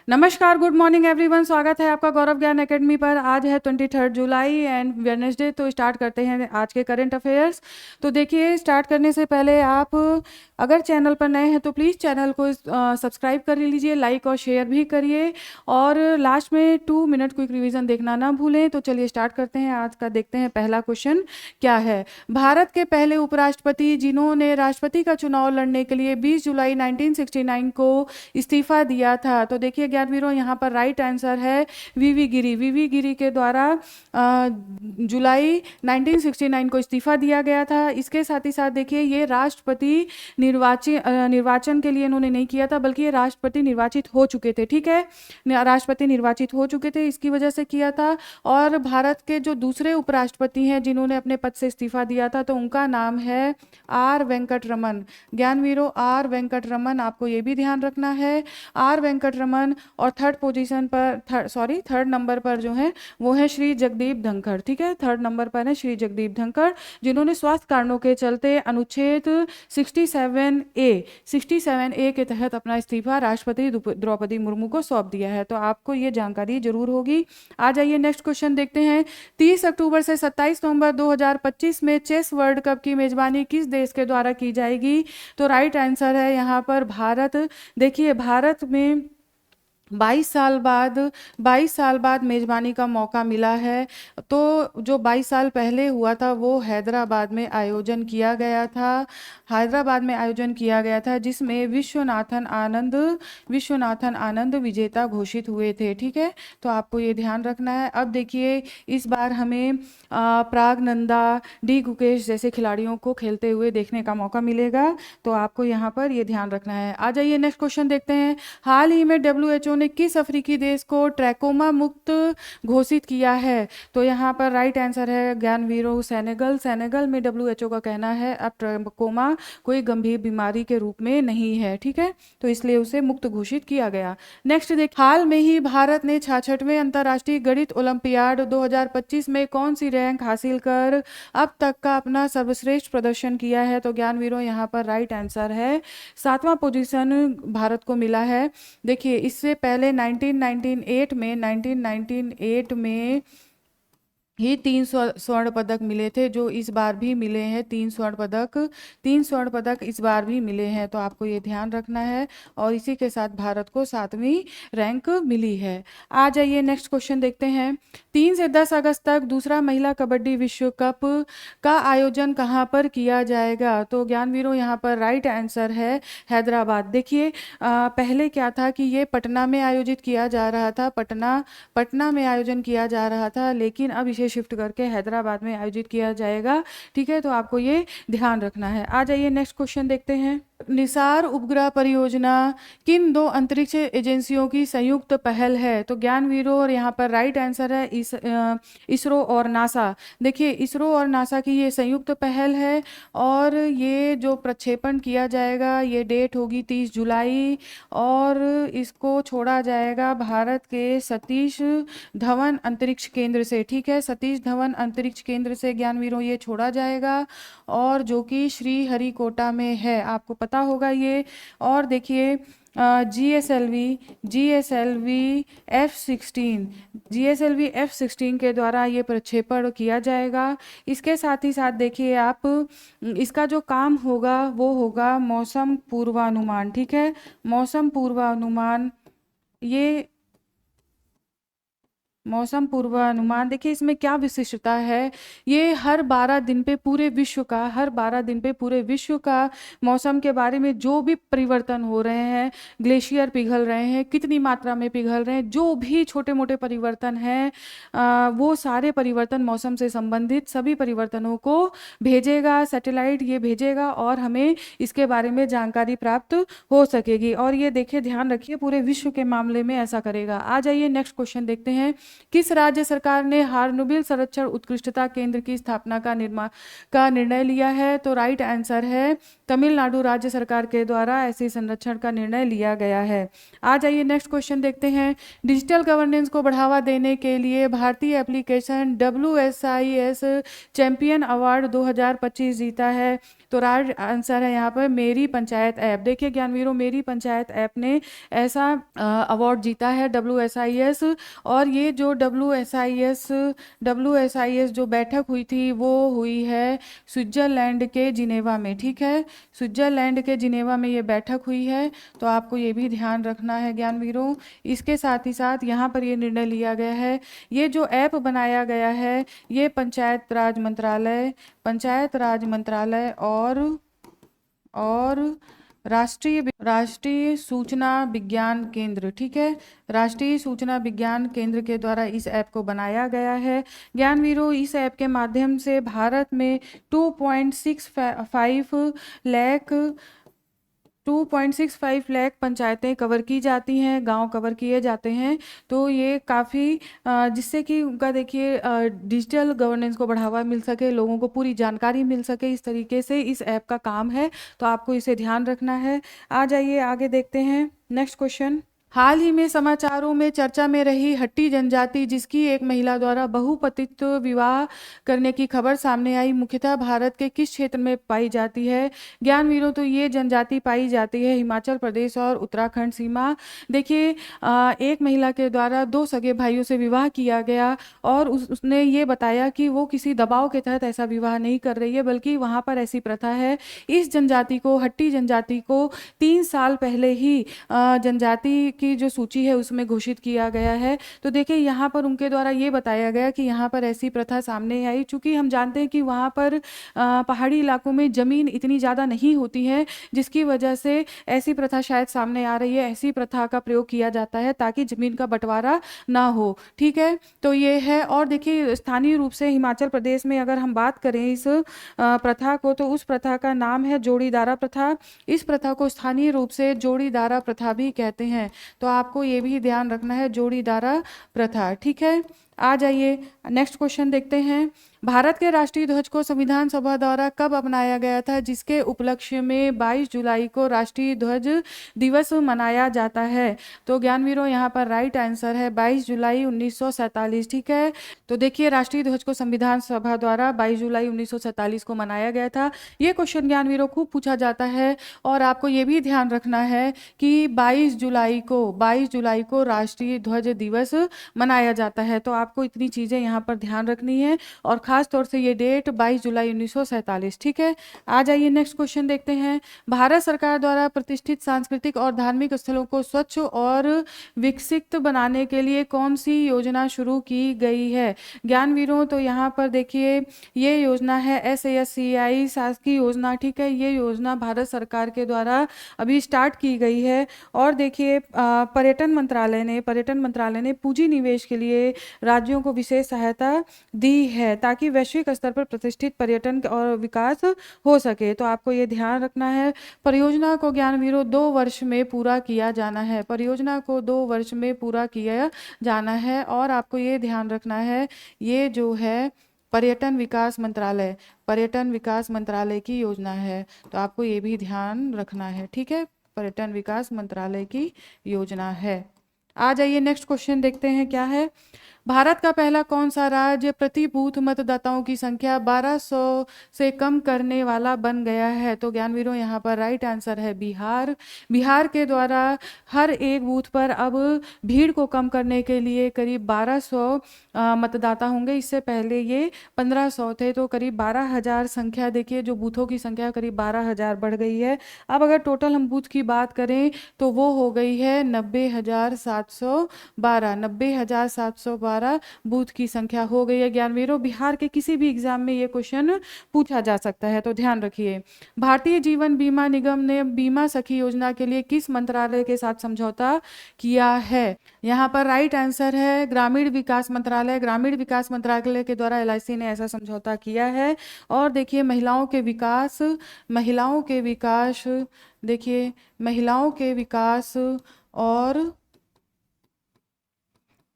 नमस्कार, good morning everyone. स्वागत है आपका गौरव ज्ञान एकेडमी पर। आज है 23 जुलाई एंड वेडनेसडे। तो स्टार्ट करते हैं आज के करंट अफेयर्स। तो देखिए, स्टार्ट करने से पहले आप अगर चैनल पर नए हैं तो प्लीज़ चैनल को सब्सक्राइब कर लीजिए, लाइक और शेयर भी करिए और लास्ट में 2 मिनट क्विक रिवीजन देखना ना भूलें। तो चलिए स्टार्ट करते हैं। आज का देखते हैं पहला क्वेश्चन क्या है। भारत के पहले उपराष्ट्रपति जिन्होंने राष्ट्रपति का चुनाव लड़ने के लिए 20 जुलाई 1969 को इस्तीफा दिया था। तो देखिए ज्ञानवीरों, यहाँ पर राइट आंसर है वीवी गिरी। वीवी गिरी के द्वारा जुलाई 1969 को इस्तीफा दिया गया था। इसके साथ ही साथ देखिए, ये राष्ट्रपति निर्वाचन के लिए इन्होंने नहीं किया था, बल्कि ये राष्ट्रपति निर्वाचित हो चुके थे। ठीक है, राष्ट्रपति निर्वाचित हो चुके थे, इसकी वजह से किया था। और भारत के जो दूसरे उपराष्ट्रपति हैं जिन्होंने अपने पद से इस्तीफा दिया था, तो उनका नाम है आर वेंकट रमन। ज्ञानवीरों, आर वेंकट रमन, आपको ये भी ध्यान रखना है। आर वेंकट रमन। और थर्ड नंबर पर जो है वो है श्री जगदीप धनखड़। ठीक है, थर्ड नंबर पर है श्री जगदीप धनखड़, जिन्होंने स्वास्थ्य कारणों के चलते अनुच्छेद 67A के तहत अपना इस्तीफा राष्ट्रपति द्रौपदी मुर्मू को सौंप दिया है। तो आपको ये जानकारी जरूर होगी। आ जाइए नेक्स्ट क्वेश्चन देखते हैं। 30 अक्टूबर से 27 नवंबर 2025 में चेस वर्ल्ड कप की मेजबानी किस देश के द्वारा की जाएगी। तो राइट आंसर है यहाँ पर भारत। देखिए, भारत में 22 साल बाद मेजबानी का मौका मिला है। तो जो 22 साल पहले हुआ था वो हैदराबाद में आयोजन किया गया था। जिसमें विश्वनाथन आनंद विजेता घोषित हुए थे। ठीक है, तो आपको ये ध्यान रखना है। अब देखिए, इस बार हमें प्राग नंदा, डी गुकेश जैसे खिलाड़ियों को खेलते हुए देखने का मौका मिलेगा। तो आपको यहाँ पर ये ध्यान रखना है। आ जाइए नेक्स्ट क्वेश्चन देखते हैं। हाल ही में WHO ने किस अफ्रीकी देश को ट्रैकोमा मुक्त घोषित किया है। तो यहाँ पर राइट आंसर है ज्ञानवीरों सेनेगल में WHO का कहना है अब ट्रैकोमा कोई गंभीर बीमारी के रूप में नहीं है। ठीक है, तो इसलिए उसे मुक्त घोषित किया गया। नेक्स्ट देख, हाल में ही भारत ने 66वें अंतर्राष्ट्रीय गणित ओलंपियाड 2025 में कौन सी रैंक हासिल कर अब तक का अपना सर्वश्रेष्ठ प्रदर्शन किया है। तो ज्ञानवीरों, यहाँ पर राइट आंसर है 7वां पोजीशन भारत को मिला है। देखिए, इससे पहले 1998 में ही 3 स्वर्ण पदक मिले थे, जो इस बार भी मिले हैं। 3 स्वर्ण पदक इस बार भी मिले हैं। तो आपको ये ध्यान रखना है। और इसी के साथ भारत को 7वीं रैंक मिली है। आ जाइए नेक्स्ट क्वेश्चन देखते हैं। 3 से 10 अगस्त तक दूसरा महिला कबड्डी विश्व कप का आयोजन कहाँ पर किया जाएगा। तो ज्ञानवीरों, यहाँ पर राइट आंसर है हैदराबाद। देखिए, पहले क्या था कि ये पटना में आयोजित किया जा रहा था, पटना में आयोजन किया जा रहा था, लेकिन अब इसे शिफ्ट करके हैदराबाद में आयोजित किया जाएगा। ठीक है, तो आपको ये ध्यान रखना है। आ जाइए नेक्स्ट क्वेश्चन देखते हैं। निसार उपग्रह परियोजना किन 2 अंतरिक्ष एजेंसियों की संयुक्त पहल है। तो ज्ञानवीरों, और यहाँ पर राइट आंसर है इसरो और नासा। देखिए, इसरो और नासा की ये संयुक्त पहल है और ये जो प्रक्षेपण किया जाएगा, ये डेट होगी 30 जुलाई और इसको छोड़ा जाएगा भारत के सतीश धवन अंतरिक्ष केंद्र से। ठीक है, सतीश धवन अंतरिक्ष केंद्र से ज्ञानवीरों ये छोड़ा जाएगा, और जो कि श्रीहरिकोटा में है, आपको पता होगा ये। और देखिए, GSLV F-16 के द्वारा ये प्रक्षेपण किया जाएगा। इसके साथ ही साथ देखिए आप, इसका जो काम होगा वो होगा मौसम पूर्वानुमान। ठीक है, मौसम पूर्वानुमान देखिए, इसमें क्या विशिष्टता है। ये हर 12 दिन पे पूरे विश्व का मौसम के बारे में जो भी परिवर्तन हो रहे हैं, ग्लेशियर पिघल रहे हैं, कितनी मात्रा में पिघल रहे हैं, जो भी छोटे मोटे परिवर्तन हैं, वो सारे परिवर्तन, मौसम से संबंधित सभी परिवर्तनों को भेजेगा, सैटेलाइट ये भेजेगा और हमें इसके बारे में जानकारी प्राप्त हो सकेगी। और ये देखिए, ध्यान रखिए, पूरे विश्व के मामले में ऐसा करेगा। आ जाइए नेक्स्ट क्वेश्चन देखते हैं। किस राज्य सरकार ने हार्नबिल संरक्षण उत्कृष्टता केंद्र की स्थापना का निर्णय लिया है? तो राइट आंसर है तमिलनाडु राज्य सरकार के द्वारा ऐसे संरक्षण का निर्णय लिया गया है। आ जाइए नेक्स्ट क्वेश्चन देखते हैं। डिजिटल गवर्नेंस को बढ़ावा देने के लिए भारतीय एप्लीकेशन WSIS चैंपियन अवार्ड 2025 जीता है। तो राइट आंसर है यहाँ पर मेरी पंचायत ऐप। देखिए ज्ञानवीरों, मेरी पंचायत ऐप ने ऐसा अवार्ड जीता है WSIS। और ये जो WSIS जो बैठक हुई थी वो हुई है स्विट्जरलैंड के जिनेवा में। ठीक है, स्विट्जरलैंड के जिनेवा में ये बैठक हुई है, तो आपको ये भी ध्यान रखना है ज्ञानवीरों। इसके साथ ही साथ यहाँ पर ये निर्णय लिया गया है, ये जो ऐप बनाया गया है ये पंचायत राज मंत्रालय और राष्ट्रीय सूचना विज्ञान केंद्र, ठीक है, राष्ट्रीय सूचना विज्ञान केंद्र के द्वारा इस ऐप को बनाया गया है। ज्ञानवीरों, इस ऐप के माध्यम से भारत में 2.65 लाख पंचायतें कवर की जाती हैं, गांव कवर किए जाते हैं। तो ये काफ़ी जिससे कि उनका देखिए डिजिटल गवर्नेंस को बढ़ावा मिल सके, लोगों को पूरी जानकारी मिल सके, इस तरीके से इस ऐप का काम है, तो आपको इसे ध्यान रखना है। आ जाइए आगे देखते हैं नेक्स्ट क्वेश्चन। हाल ही में समाचारों में चर्चा में रही हट्टी जनजाति, जिसकी एक महिला द्वारा बहुपतित्व विवाह करने की खबर सामने आई, मुख्यतः भारत के किस क्षेत्र में पाई जाती है? ज्ञानवीरों, तो ये जनजाति पाई जाती है हिमाचल प्रदेश और उत्तराखंड सीमा। देखिए एक महिला के द्वारा 2 सगे भाइयों से विवाह किया गया और उसने ये बताया कि वो किसी दबाव के तहत ऐसा विवाह नहीं कर रही है, बल्कि वहाँ पर ऐसी प्रथा है। इस जनजाति को, हट्टी जनजाति को 3 साल पहले ही जनजाति की जो सूची है उसमें घोषित किया गया है। तो देखिए यहाँ पर उनके द्वारा ये बताया गया कि यहाँ पर ऐसी प्रथा सामने आई, चूंकि हम जानते हैं कि वहाँ पर पहाड़ी इलाकों में ज़मीन इतनी ज़्यादा नहीं होती है, जिसकी वजह से ऐसी प्रथा शायद सामने आ रही है। ऐसी प्रथा का प्रयोग किया जाता है ताकि ज़मीन का बंटवारा ना हो। ठीक है, तो ये है। और देखिए स्थानीय रूप से हिमाचल प्रदेश में अगर हम बात करें इस प्रथा को, तो उस प्रथा का नाम है जोड़ीदारा प्रथा। इस प्रथा को स्थानीय रूप से जोड़ीदारा प्रथा भी कहते हैं, तो आपको ये भी ध्यान रखना है, जोड़ीदारा प्रथा। ठीक है, आ जाइए नेक्स्ट क्वेश्चन देखते हैं। भारत के राष्ट्रीय ध्वज को संविधान सभा द्वारा कब अपनाया गया था, जिसके उपलक्ष्य में 22 जुलाई को राष्ट्रीय ध्वज दिवस मनाया जाता है? तो ज्ञानवीरों यहाँ पर राइट आंसर है 22 जुलाई 1947। ठीक है, तो देखिए राष्ट्रीय ध्वज को संविधान सभा द्वारा 22 जुलाई 1947 को मनाया गया था। ये क्वेश्चन ज्ञानवीरों खूब पूछा जाता है, और आपको ये भी ध्यान रखना है कि 22 जुलाई को राष्ट्रीय ध्वज दिवस मनाया जाता है। तो आपको इतनी चीज़ें यहाँ पर ध्यान रखनी है, और खास तौर से ये डेट 22 जुलाई 1947। ठीक है, आ जाइए नेक्स्ट क्वेश्चन देखते हैं। भारत सरकार द्वारा प्रतिष्ठित सांस्कृतिक और धार्मिक स्थलों को स्वच्छ और विकसित बनाने के लिए कौन सी योजना शुरू की गई है? ज्ञानवीरों, तो यहाँ पर देखिए ये योजना है SASCI शासकीय योजना। ठीक है, ये योजना भारत सरकार के द्वारा अभी स्टार्ट की गई है। और देखिए पर्यटन मंत्रालय ने पूंजी निवेश के लिए राज्यों को विशेष सहायता दी है, ताकि वैश्विक स्तर पर प्रतिष्ठित पर्यटन और विकास हो सके। तो आपको ये ध्यान रखना है, परियोजना को ज्ञानवीरों 2 वर्ष में पूरा किया जाना है। परियोजना को 2 वर्ष में पूरा किया जाना है। और आपको ये ध्यान रखना है, ये जो है पर्यटन विकास मंत्रालय की योजना है, तो आपको ये भी ध्यान रखना है। ठीक है, पर्यटन विकास मंत्रालय की योजना है। आ जाइए नेक्स्ट क्वेश्चन देखते हैं क्या है। भारत का पहला कौन सा राज्य प्रति बूथ मतदाताओं की संख्या 1200 से कम करने वाला बन गया है? तो ज्ञानवीरों यहाँ पर राइट आंसर है बिहार। बिहार के द्वारा हर एक बूथ पर अब भीड़ को कम करने के लिए करीब 1200 मतदाता होंगे। इससे पहले ये 1500 थे, तो करीब 12,000 संख्या, देखिए जो बूथों की संख्या करीब 12,000 बढ़ गई है। अब अगर टोटल हम बूथ की बात करें तो वो हो गई है 90,712 बूथ की संख्या हो गई है। ज्ञानवीरों, बिहार के किसी भी एग्जाम में ये क्वेश्चन पूछा जा सकता है, तो ध्यान रखिए। भारतीय जीवन बीमा निगम ने बीमा सखी योजना के लिए किस मंत्रालय के साथ समझौता किया है? यहाँ पर राइट आंसर है ग्रामीण विकास मंत्रालय। ग्रामीण विकास मंत्रालय के द्वारा LIC ने ऐसा समझौता किया है। और देखिए महिलाओं के विकास और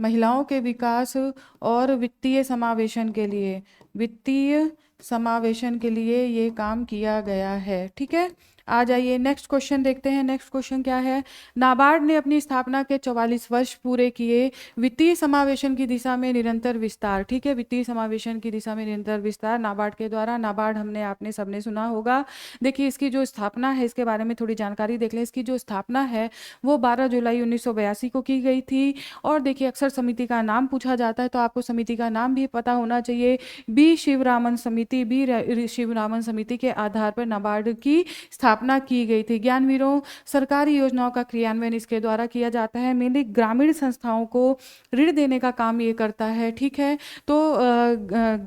महिलाओं के विकास और वित्तीय समावेशन के लिए, वित्तीय समावेशन के लिए ये काम किया गया है। ठीक है, आ जाइए नेक्स्ट क्वेश्चन देखते हैं। नेक्स्ट क्वेश्चन क्या है? नाबार्ड ने अपनी स्थापना के 44 वर्ष पूरे किए, वित्तीय समावेशन की दिशा में निरंतर विस्तार। ठीक है, वित्तीय समावेशन की दिशा में निरंतर विस्तार नाबार्ड के द्वारा। नाबार्ड हमने आपने सबने सुना होगा। देखिए इसकी जो स्थापना है इसके बारे में थोड़ी जानकारी देख लें। इसकी जो स्थापना है वो 12 जुलाई 1982 को की गई थी। और देखिए अक्सर समिति का नाम पूछा जाता है तो आपको समिति का नाम भी पता होना चाहिए, बी शिवरामन समिति। बी शिवरामन समिति के आधार पर नाबार्ड की स्थापना की गई थी। ज्ञानवीरों, सरकारी योजनाओं का क्रियान्वयन इसके द्वारा किया जाता है। मेनली ग्रामीण संस्थाओं को ऋण देने का काम ये करता है। ठीक है, तो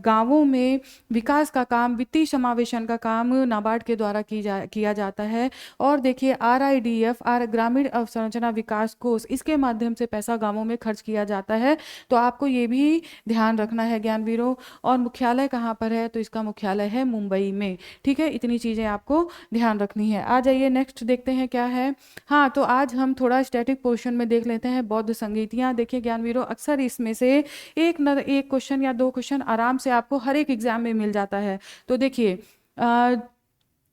गांवों में विकास का काम, वित्तीय समावेशन का काम नाबार्ड के द्वारा किया जाता है। और देखिए RIDF, ग्रामीण अवसंरचना विकास कोष, इसके माध्यम से पैसा गांवों में खर्च किया जाता है। तो आपको ये भी ध्यान रखना है ज्ञानवीरों। और मुख्यालय कहाँ पर है? तो इसका मुख्यालय है मुंबई में। ठीक है, इतनी चीज़ें आपको ध्यान रखनी है। आ जाइए नेक्स्ट देखते हैं क्या है। हाँ, तो आज हम थोड़ा स्टैटिक पोर्शन में देख लेते हैं बौद्ध संगीतियाँ। देखिए ज्ञानवीरों, अक्सर इसमें से एक क्वेश्चन या दो क्वेश्चन आराम से आपको हर एक एग्जाम में मिल जाता है। तो देखिए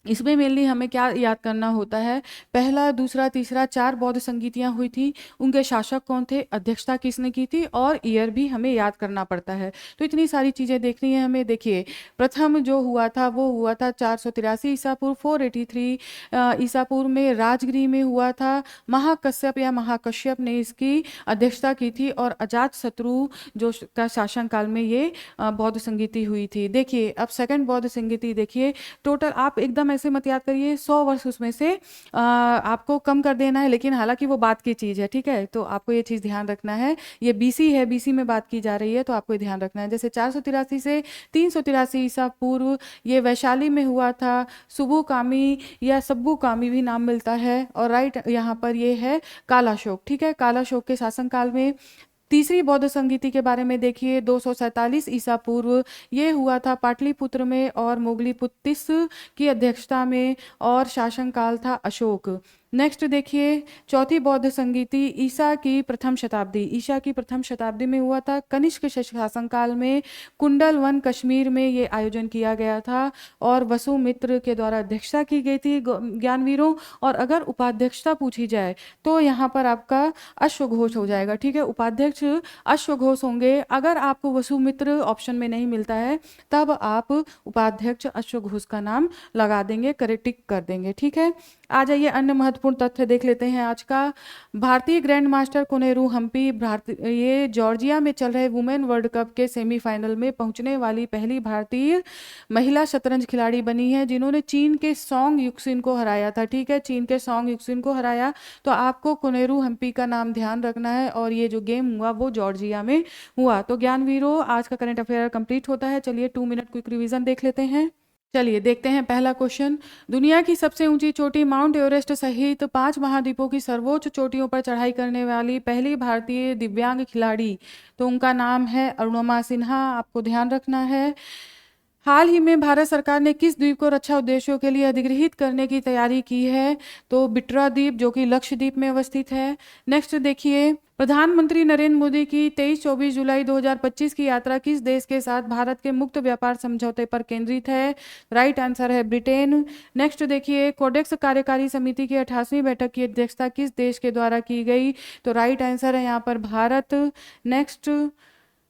इसमें मेनली हमें क्या याद करना होता है? पहला, दूसरा, तीसरा, 4 बौद्ध संगीतियाँ हुई थी। उनके शासक कौन थे, अध्यक्षता किसने की थी, और ईयर भी हमें याद करना पड़ता है। तो इतनी सारी चीज़ें देखनी है हमें। देखिए प्रथम जो हुआ था वो हुआ था 483 ईसा पूर्व, 483 ईसा पूर्व में राजगृह में हुआ था। महाकश्यप ने इसकी अध्यक्षता की थी। और अजात शत्रु जो का शासनकाल में ये बौद्ध संगीति हुई थी। देखिए अब सेकंड बौद्ध संगीति देखिए, टोटल आप एकदम ऐसे मत याद करिए 100 वर्ष उसमें से आपको कम कर देना है, लेकिन हालांकि वो बात की चीज़ है। ठीक है, तो आपको ये चीज़ ध्यान रखना है। ये BC है, BC में बात की जा रही है, तो आपको ध्यान रखना है। जैसे 483 से 383 ईसा पूर्व ये वैशाली में हुआ था। सुबु कामी या सब्बू कामी भी नाम मिलता है। और राइट यहाँ पर ये है कालाशोक। ठीक है, कालाशोक के शासनकाल में। तीसरी बौद्ध संगीति के बारे में देखिए, 247 ईसा पूर्व ये हुआ था पाटलिपुत्र में, और मोगलीपुत्तिस की अध्यक्षता में, और शासनकाल था अशोक। नेक्स्ट देखिए चौथी बौद्ध संगीति ईसा की प्रथम शताब्दी में हुआ था, कनिष्क शासनकाल में। कुंडल वन कश्मीर में ये आयोजन किया गया था और वसुमित्र के द्वारा अध्यक्षता की गई थी ज्ञानवीरों। और अगर उपाध्यक्षता पूछी जाए तो यहाँ पर आपका अश्वघोष हो जाएगा। ठीक है, उपाध्यक्ष अश्वघोष होंगे। अगर आपको वसुमित्र ऑप्शन में नहीं मिलता है तब आप उपाध्यक्ष अश्वघोष का नाम लगा देंगे, करेक्ट टिक कर देंगे। ठीक है, आ जाइए अन्य महत्वपूर्ण तथ्य देख लेते हैं आज का। भारतीय ग्रैंड मास्टर कोनेरू हम्पी ये जॉर्जिया में चल रहे वुमेन वर्ल्ड कप के सेमीफाइनल में पहुंचने वाली पहली भारतीय महिला शतरंज खिलाड़ी बनी है, जिन्होंने चीन के सोंग युक्सिन को हराया था। ठीक है, चीन के सोंग युक्सिन को हराया। तो आपको कोनेरू हम्पी का नाम ध्यान रखना है। और ये जो गेम हुआ वो जॉर्जिया में हुआ। तो ज्ञानवीरों, आज का करंट अफेयर कंप्लीट होता है। चलिए 2 मिनट क्विक रिवीजन देख लेते हैं। चलिए देखते हैं पहला क्वेश्चन। दुनिया की सबसे ऊंची चोटी माउंट एवरेस्ट सहित 5 महाद्वीपों की सर्वोच्च चोटियों पर चढ़ाई करने वाली पहली भारतीय दिव्यांग खिलाड़ी, तो उनका नाम है अरुणिमा सिन्हा। आपको ध्यान रखना है। हाल ही में भारत सरकार ने किस द्वीप को रक्षा उद्देश्यों के लिए अधिग्रहित करने की तैयारी की है? तो बिट्रा द्वीप, जो कि लक्षद्वीप में अवस्थित है। नेक्स्ट देखिए, प्रधानमंत्री नरेंद्र मोदी की 23-24 जुलाई 2025 की यात्रा किस देश के साथ भारत के मुक्त व्यापार समझौते पर केंद्रित है? राइट आंसर है ब्रिटेन। नेक्स्ट देखिए, कोडेक्स कार्यकारी समिति की 28वीं बैठक की अध्यक्षता किस देश के द्वारा की गई? तो राइट आंसर है यहाँ पर भारत। नेक्स्ट,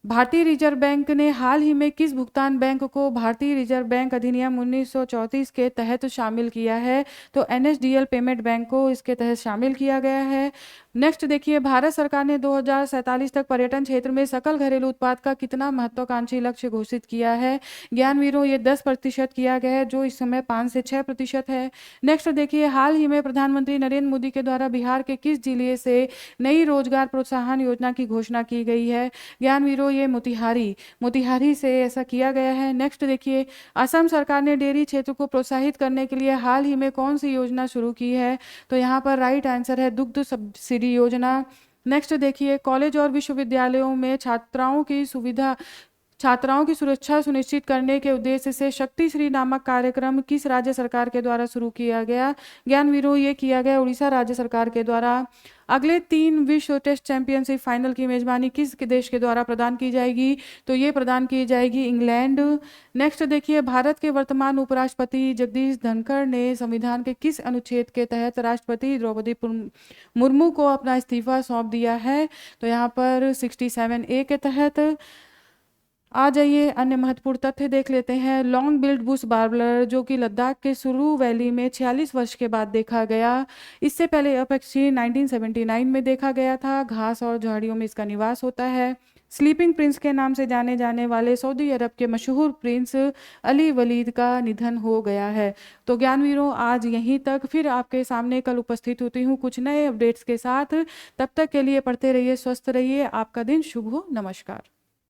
भारतीय रिजर्व बैंक ने हाल ही में किस भुगतान बैंक को भारतीय रिजर्व बैंक अधिनियम 1934 के तहत शामिल किया है? तो NSDL पेमेंट बैंक को इसके तहत शामिल किया गया है। नेक्स्ट देखिए, भारत सरकार ने 2047 तक पर्यटन क्षेत्र में सकल घरेलू उत्पाद का कितना महत्वाकांक्षी लक्ष्य घोषित किया है? ज्ञानवीरों, ये 10% किया गया है, जो इस समय 5 से 6% है। नेक्स्ट देखिए, हाल ही में प्रधानमंत्री नरेंद्र मोदी के द्वारा बिहार के किस जिले से नई रोजगार प्रोत्साहन योजना की घोषणा की गई है? ज्ञानवीरों, ये मोतिहारी से ऐसा किया गया है। नेक्स्ट देखिए, असम सरकार ने डेयरी क्षेत्र को प्रोत्साहित करने के लिए हाल ही में कौन सी योजना शुरू की है? तो यहाँ पर राइट आंसर है दुग्ध सब्सिडी योजना। नेक्स्ट देखिए, कॉलेज और विश्वविद्यालयों में छात्राओं की सुरक्षा सुनिश्चित करने के उद्देश्य से शक्ति श्री नामक कार्यक्रम किस राज्य सरकार के द्वारा शुरू किया गया? ज्ञानवीरों, ये किया गया उड़ीसा राज्य सरकार के द्वारा। अगले 3 विश्व टेस्ट चैंपियनशिप फाइनल की मेजबानी किस देश के द्वारा प्रदान की जाएगी? तो ये प्रदान की जाएगी इंग्लैंड। नेक्स्ट देखिए, भारत के वर्तमान उपराष्ट्रपति जगदीश धनखड़ ने संविधान के किस अनुच्छेद के तहत राष्ट्रपति द्रौपदी मुर्मू को अपना इस्तीफा सौंप दिया है? तो यहाँ पर 67A के तहत। आ जाइए, अन्य महत्वपूर्ण तथ्य देख लेते हैं। लॉन्ग बिल्ड बुश वार्बलर जो कि लद्दाख के सुरू वैली में 46 वर्ष के बाद देखा गया। इससे पहले यह पक्षी 1979 में देखा गया था। घास और झाड़ियों में इसका निवास होता है। स्लीपिंग प्रिंस के नाम से जाने जाने वाले सऊदी अरब के मशहूर प्रिंस अली वलीद का निधन हो गया है। तो ज्ञानवीरों, आज यहीं तक, फिर आपके सामने कल उपस्थित होती हूँ कुछ नए अपडेट्स के साथ। तब तक के लिए पढ़ते रहिए, स्वस्थ रहिए, आपका दिन शुभ हो। नमस्कार।